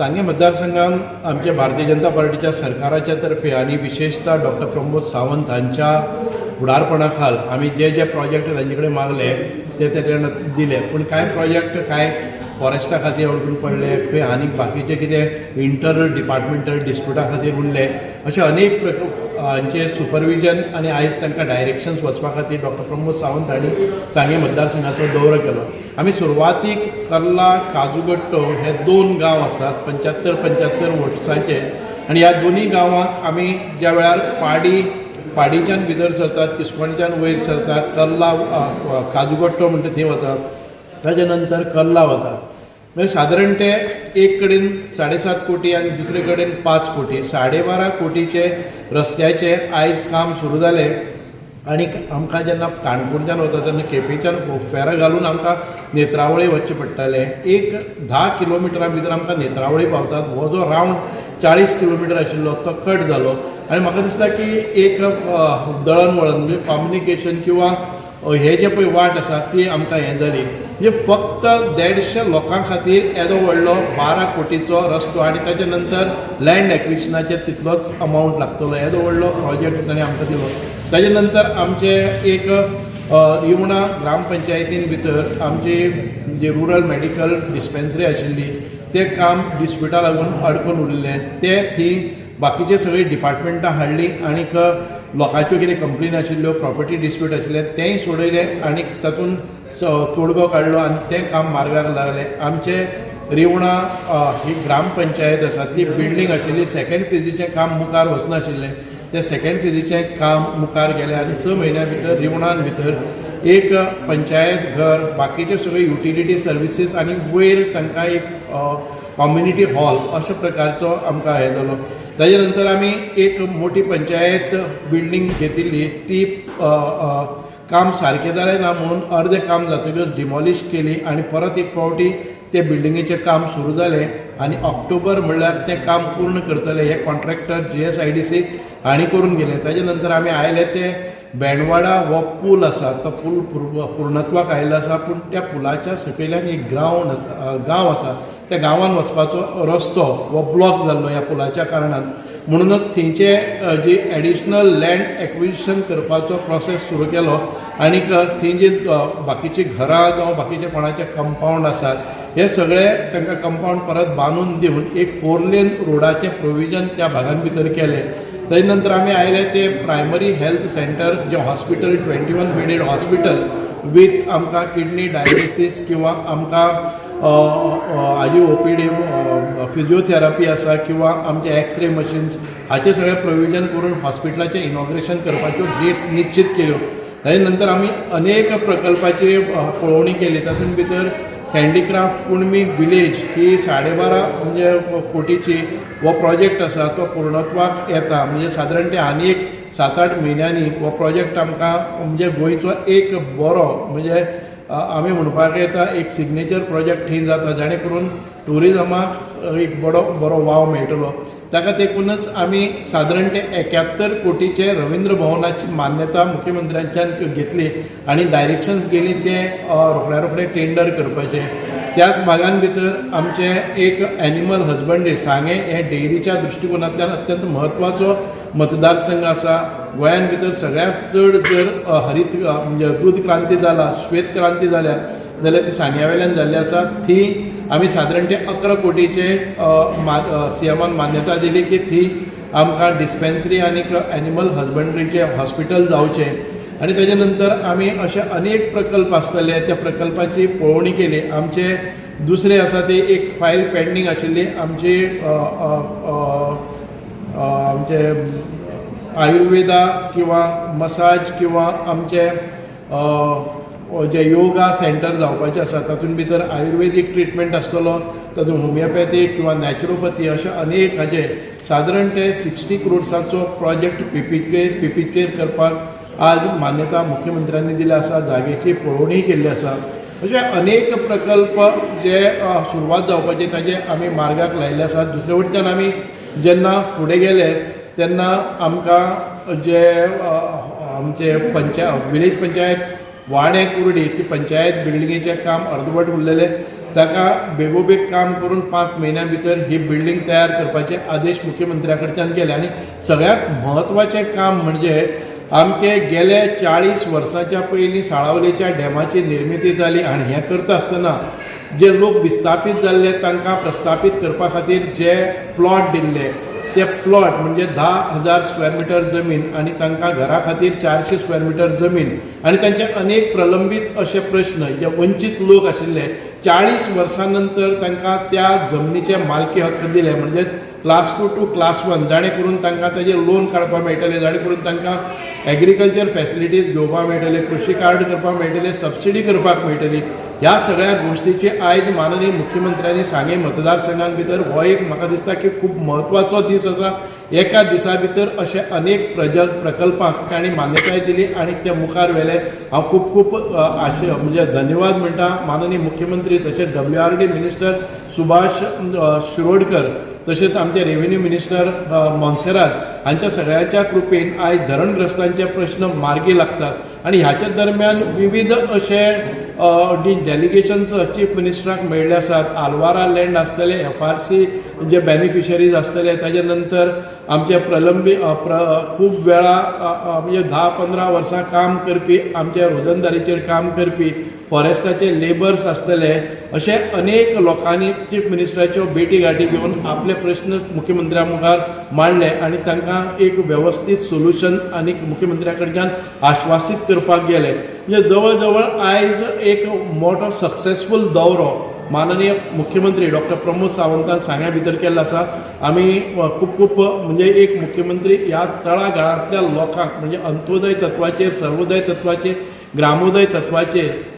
सांगे मतदारसंघात आमच्या भारतीय जनता पार्टीच्या सरकाराच्या तर्फे आणि विशेषतः डॉक्टर प्रमोद सावंत हांच्या फुडारपणाखाल आम्ही जे जे प्रोजेक्ट तांचे कडेन मागले ते तेणें दिले, पण कांय प्रोजेक्ट कांय फॉरेस्टा खातीर अडकून पडले, खंय आनी बाकीचे कितें इंटर डिपार्टमेंटल डिस्प्युटा खातीर उरले, अशे अनेक हांचे सुपरविजन आनी आयज तांकां डायरेक्शन्स वचपा खातीर डॉक्टर प्रमोद सावंत हांणी सांगे मतदारसंघाचो दौरो केलो. आमी सुरवातीक कर्ला काजूगट्टो हे 2 गांव आसात 75-75 वोट्सांचे, आनी ह्या दोनूय गांवांक आमी ज्या वेळार पाडीच्यान भितर सरतात, किस्कोणच्यान वयर सरतात, कर्ला काजूगट्टो म्हणटा थंय वतात, ताजे नंतर कर्ला वतात. म्हणजे सादारण ते एक कडेन 7.5 कोटी आनी दुसरे कडेन 5 कोटी 12.5 कोटीचे रस्त्याचे आयज काम सुरू जाले. आनी आमकां जेन्ना काणकोणच्यान वता तेन्ना केपेंच्यान फेरो घालून आमकां नेत्रावळी वचचें पडटालें. एक 10 किलोमिटरां भितर आमकां नेत्रावळी पावतात. हो जो रावंड 40 किलोमिटर आशिल्लो तो कट जालो. आनी म्हाका दिसता की एक दळणवळण म्हणजे कम्युनिकेशन किंवा हे जे पळय वाट आसा ती आमकां हें जाली. म्हणजे फक्त 150 लोकां खातीर येदो व्हडलो 12 कोटीचो रस्तो आनी ताचे नंतर लँड एक्विजिशनाचे तितलोच अमावंट लागतलो. येदो व्हडलो प्रोजेक्ट ताणें आमकां दिलो. ताजे नंतर आमचे एक रिवणा ग्रामपंचायतीन भितर आमची जी रुरल मेडिकल डिस्पेन्सरी आशिल्ली तें काम डिस्प्युटा लागून अडकून उरलें. ते थी बाकीचे सगळी डिपार्टमेंटां हाडली आनीक लोकांच्यो कितें कंप्लेन आशिल्ल्यो, प्रॉपर्टी डिस्प्यूट आशिल्ले तेंय सोडयलें आनी तातूंत तोडगो काडलो आनी तें काम मार्गाक लागलें. आमचे रिवणा ही ग्रामपंचायत आसा ती बिल्डींग आशिल्ली, 2nd फेजीचें काम मुखार वचनाशिल्लें, तें 2nd फेजीचें काम मुखार गेलें आनी 6 म्हयन्यां भितर रिवणान भितर एक पंचायत घर, बाकीचे सगळे युटिलिटी सर्विसीस आनी वयर तांकां एक कम्युनिटी हॉल अशा प्रकारचो आमकां हें जालो. ताजे नंतर आमी एक मोठी पंचायत बिल्डींग घेतिल्ली, ती काम सारकें जालें ना म्हणून अर्दें काम जातकच डिमॉलिश केली आनी परत एक फावटी ते बिल्डिंगेचें काम सुरू जालें आनी ऑक्टोबर म्हणल्यार तें काम पूर्ण करतले. हे कॉन्ट्रॅक्टर GSIDC हांणी करून गेले. ताजे नंतर आमी आयले ते बेंडवाडा हो पूल आसा तो पूल पूर्णत्वाक आयिल्लो आसा, पूण त्या पुलाच्या सकयल्यान एक गांव आसा, त्या गांवांत वचपाचो रस्तो हो ब्लॉक जाल्लो ह्या पुलाच्या कारणान. म्हणूनच थंयचे जी एडिशनल लँड एक्विजिशन करपाचो प्रोसेस सुरू केलो आनीक थंय जी बाकीची घरां जावं बाकीचे कोणाचे कंपाऊंड आसात हे सगळे तांकां कंपाऊंड परत बांदून दिवन एक 4 लेन रोडाचें प्रोविजन त्या भागांत भितर केलें. ताजे नंतर आमी आयले ते प्रायमरी हेल्थ सेंटर जे हॉस्पिटल 21 बेडेड हॉस्पिटल वीथ आमकां किडनी डायलिसीस किंवा आमकां हाजी OPD फिजिओथेरपी आसा किंवा आमचे एक्सरे मशीन्स हाचे सगळे प्रोविजन करून हॉस्पिटलाचें इनॉग्रेशन करपाच्यो डेट्स निश्चित केल्यो. ताजे नंतर आमी अनेक प्रकल्पाची पळोवणी केली. तातूंत भितर हँडीक्राफ्ट कुणबी विलेज ही 12.5 कोटीची हो प्रोजेक्ट आसा तो पूर्णत्वाक येता. म्हणजे सादारण ते आनी एक 7-8 म्हयन्यांनी हो प्रोजेक्ट आमकां म्हणजे गोंयचो एक बरो म्हणजे आमी म्हणपाक येता एक सिग्नेचर प्रोजेक्ट थंय जाता जेणे करून टुरिजमाक एक बरो वाव मेळटलो. ताका देखूनच आमी सादारण ते 71 कोटीचे रवींद्र भवनाची मान्यता मुख्यमंत्र्यांच्यान घेतली आनी डायरेक्शन्स गेली ते रोखड्या टेंडर करपाचे. त्याच भागान भितर आमचे एक एनिमल हजबंड्री सांगे हे डेअरीच्या दृश्टिकोनांतल्यान अत्यंत म्हत्वाचो मतदारसंघ आसा. गोंयान भितर सगळ्यांत चड जर हरीत म्हणजे दूध क्रांती जाला, श्वेत क्रांती जाल्या जाल्यार ती सांग्यावेल्यान जाल्ली आसा. ती आमी सादारण ते 11 कोटीचे CMान मान्यता दिली की ती आमकां डिस्पेन्सरी आनीक एनिमल हजबंड्रीचे हॉस्पिटल जावचें. आनी ताजे नंतर आमी अशे अनेक प्रकल्प आसतले त्या प्रकल्पाची पळोवणी केली. आमचे दुसरे आसा ते एक फायल पेंडींग आशिल्ली आमची आमचे आयुर्वेदा किंवा मसाज किंवा आमचे जे योगा सेंटर जावपाचे आसा तातूंत भितर आयुर्वेदीक ट्रिटमेंट आसतलो, तातूंत होमिओपॅथीक किंवा नॅचरोपॅथी अशे अनेक हाजे सादारण ते 60 करोड्साचो प्रोजेक्ट PPP करपाक आज मान्यता मुख्यमंत्र्यांनी दिली आसा. जागेची पळोवणी केल्ली आसा. अशे अनेक प्रकल्प जे सुरवात जावपाचे ताजे आमी मार्गाक लायिल्ले आसात. दुसरे वटच्यान आमी जेन्ना फुडें गेले तेन्ना आमकां जे आमचे विलेज पंचायत वाडे कुर्डी ती पंचायत बिल्डिंगेचें काम अर्दवट उरलेलें ताका बेगोबेग काम करून 5 म्हयन्या भितर ही बिल्डींग तयार करपाचे आदेश मुख्यमंत्र्या कडच्यान केले आनी सगळ्यात म्हत्वाचें काम म्हणजे आमचे गेले 40 वर्सांच्या पयलीं साळावलीच्या डॅमाची निर्मिती जाली आनी हें करता आसतना जे लोक विस्थापीत जाल्ले तांकां प्रस्थापीत करपा खातीर जे प्लॉट दिल्ले ते प्लॉट म्हणजे 10,000 स्क्वेअर मिटर जमीन आणि तांकां घरा खातीर 400 स्क्वेअर मिटर जमीन आणि तांचे अनेक प्रलंबीत असे प्रश्न जे वंचित लोक आशिल्ले 40 वर्सां नंतर तांकां त्या जमनीचे मालकी हक्क दिले म्हणजे क्लास 2 टू क्लास 1 जाणे करून तांकां ताजेर लोन काडपाक मेळटले जाणे करून तांकां एग्रीकल्चर फॅसिलिटीज घेवपाक मेळटले कृषी कार्ड करपाक मेळटले सबसिडी करपाक मेळटली ह्या सगळ्या गोष्टीची आयज माननीय मुख्यमंत्र्यांनी सांगे मतदारसंघां भितर हो एक म्हाका दिसता की खूब म्हत्वाचो दीस आसा एका दिसा भितर अशे अनेक प्रकल्पांक तांणी मान्यताय दिली आनी ते मुखार व्हेले हांव खूब खूब म्हणजे धन्यवाद म्हणटा माननीय मुख्यमंत्री तशेंच WRD मिनिस्टर सुभाष शिरोडकर तशेंच आमचे रेव्हेन्यू मिनिस्टर मोन्सेरात हांच्या सगळ्यांच्या कृपेन आयज धरणग्रस्तांचे प्रश्न मार्गी लागतात आणि ह्याच्या दरम्यान विविध अशे डेलिगेशन्स चीफ मिनिस्टराक मेळ्ळे आसात आल्वारा लँड आसतले FRC जे बेनिफिशरीज आसतले ताजे नंतर आमचे प्रलंबी खूब वेळा म्हणजे 10-15 वर्सां काम करपी आमचे रोजंदारीचेर काम करपी फॉरेस्टाचे लेबर्स आसतले अशे अनेक लोकांनी चीफ मिनिस्टराच्यो भेटी गाठी घेवन आपले प्रश्न मुख्यमंत्र्या मुखार मांडले आणि तांकां एक वेवस्थीत सोल्युशन आनी मुख्यमंत्र्या कडच्यान आश्वासीत करपाक गेले म्हणजे जवळ जवळ आयज एक मोठो सक्सेसफूल दौरो माननीय मुख्यमंत्री डॉक्टर प्रमोद सावंतान सांग्या भितर केल्लो आसा आमी खूब खूब म्हणजे एक मुख्यमंत्री ह्या तळागाळांतल्या लोकांक म्हणजे अंत्योदय तत्वाचेर सर्वोदय तत्वाचेर ग्रामोदय तत्वाचेर